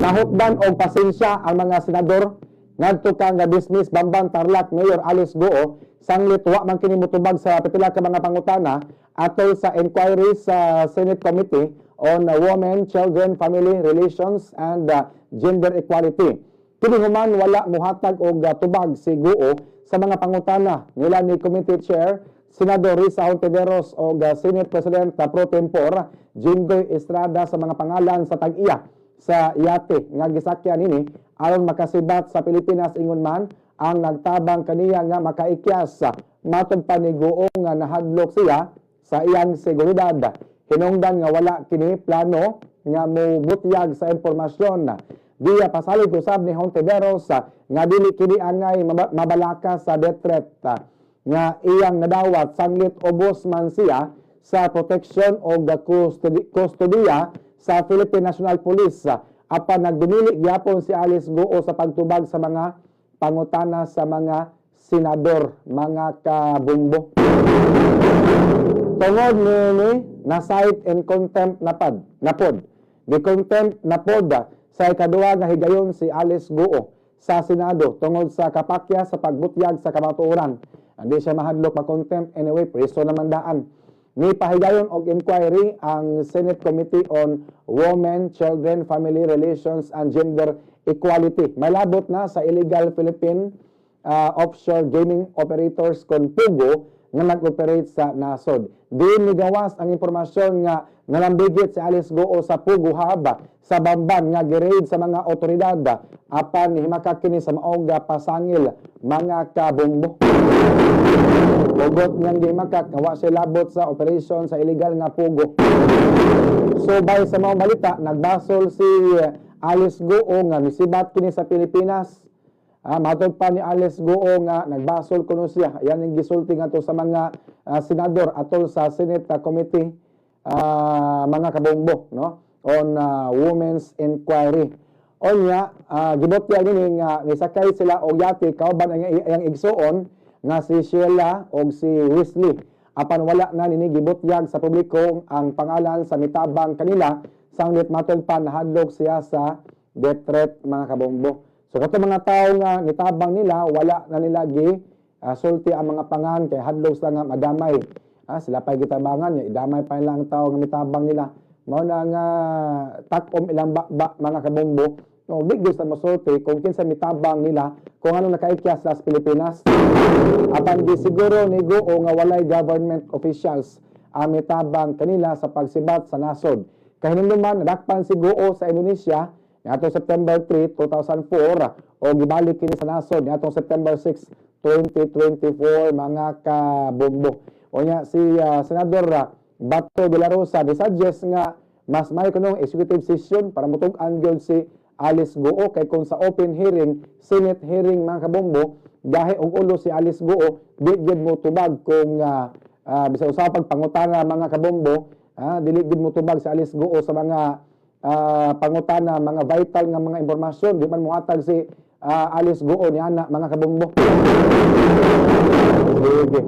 Nahutdan og pasensya ang mga senador ngadto kang dismiss Bamban Tarlac Mayor Alice Goo sanglit wa man kini motubag sa pipila ka mga pangutana atol sa inquiry sa Senate Committee on Women, Children, Family Relations and Gender Equality. Kini human wala muhatag og tubag si Goo sa mga pangutana nila ni Committee Chair Senador Risa Hontiveros o Senate President Pro Tempore Jinggoy Estrada sa mga pangalan sa tag-iya sa yate nga gisakyan nini aron makasibat sa Pilipinas ingon man ang nagtabang kaniya nga makaikyas matod pa ni Goo nga nahadlok siya sa iyang seguridad. Hinungdan nga wala kini plano nga mobutyag sa impormasyon via pasalig usab ni Hontiveros nga dili kini angay mabalaka sa death threat nga iyang nadawat sanglit ubos man siya sa protection o kustodiya sa Philippine National Police apan nagdumili gyapon si Alice Goo sa pagtubag sa mga pangutana sa mga senador, mga kabumbo. Tungod ni na cite in contempt napod. Di contempt napod sa ikaduha nga higayon si Alice Goo sa Senado tungod sa kapakya sa pagbutyag sa kamatuoran. Hindi siya mahadlok ma-contempt anyway, preso naman daan. Ni pahigayon og inquiry ang Senate Committee on Women, Children, Family Relations and Gender Equality. May labot na sa illegal Philippine offshore gaming operators kon PUGO nga nag-operate sa nasod. Diin nigawas ang impormasyon nga nalambigit si Alice Goo sa PUGO hub sa Bamban nga gi-raid sa mga otoridad apan himakak kini sa maog pasangil mga kabombo. Ugot niyang gimakak nga wa siya labot sa operasyon sa illegal nga PUGO. So bay sa mga balita nagbasol si Alice Goo nga misibat kini sa Pilipinas. Matod pa ni Alice Goo nga nagbasol kuno siya. Yan ang gisulti nga to sa mga senador atol sa Senate Committee mga kabombo no on women's inquiry. Onya gibotya nini nga nisakay sila og yate kauban ang igsuon nga si Sheila o si Wesley. Apan wala na nini gibutyag sa publiko ang pangalan sa mitabang kanila sanglit matod pa nahadlok siya sa death threat mga kabombo. So kato mga tao nga nitabang nila wala na nila sulti ang mga pangan kay hadlok sila nga madamay. Sila pa gitabangan niya idamay pa nila ang tao nga nitabang nila. Mao na nga takom ilang bakba mga kabombo. No, big deal sa masulti kung kinsa mitabang nila kung ano nakaikyas sa Pilipinas. Apan di siguro ni Goo nga walay government officials ang mitabang kanila sa pagsibat sa nasod. Kahinuman nadakpan si Goo sa Indonesia niadtong September 3, 2004 o gibalik kini sa nasod niadtong September 6, 2024 mga kabombo. O nya si Senador Bato de la Rosa suggest nga mas may kunong executive session para mutug-an gyud si Alice Goo kay kung sa open hearing, Senate hearing mga kabombo, gahi og ulo si Alice Goo, di gyud mo tubag kung bisa usapag pangutana mga kabombo, dili gyud mo tubag si Alice Goo sa mga pangutana, mga vital nga mga impormasyon, di man mohatag si Alice Goo ni ana mga kabombo. Sige.